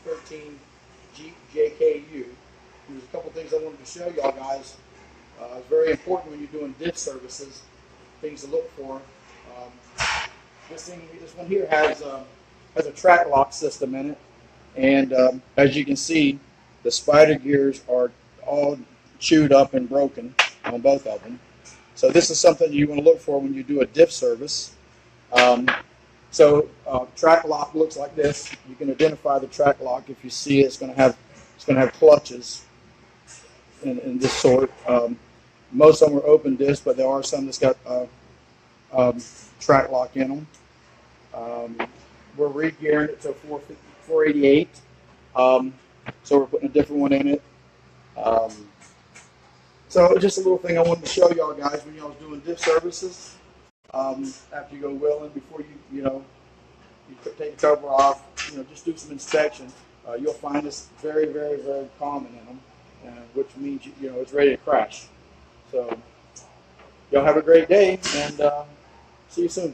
13 JKU. There's a couple things I wanted to show y'all guys. It's very important when you're doing diff services, things to look for. This one here has a track lock system in it, and as you can see, the spider gears are all chewed up and broken on both of them. So this is something you want to look for when you do a diff service. Track lock looks like this. You can identify the track lock if you see it. It's going to have clutches in this sort. Most of them are open disc, but there are some that's got track lock in them. We're re-gearing it to 488, so we're putting a different one in it. So just a little thing I wanted to show y'all guys when y'all doing diff services. After you go wheeling, before you take the cover off, just do some inspection. You'll find this very, very, very common in them, which means it's ready to crash. So y'all have a great day, and see you soon.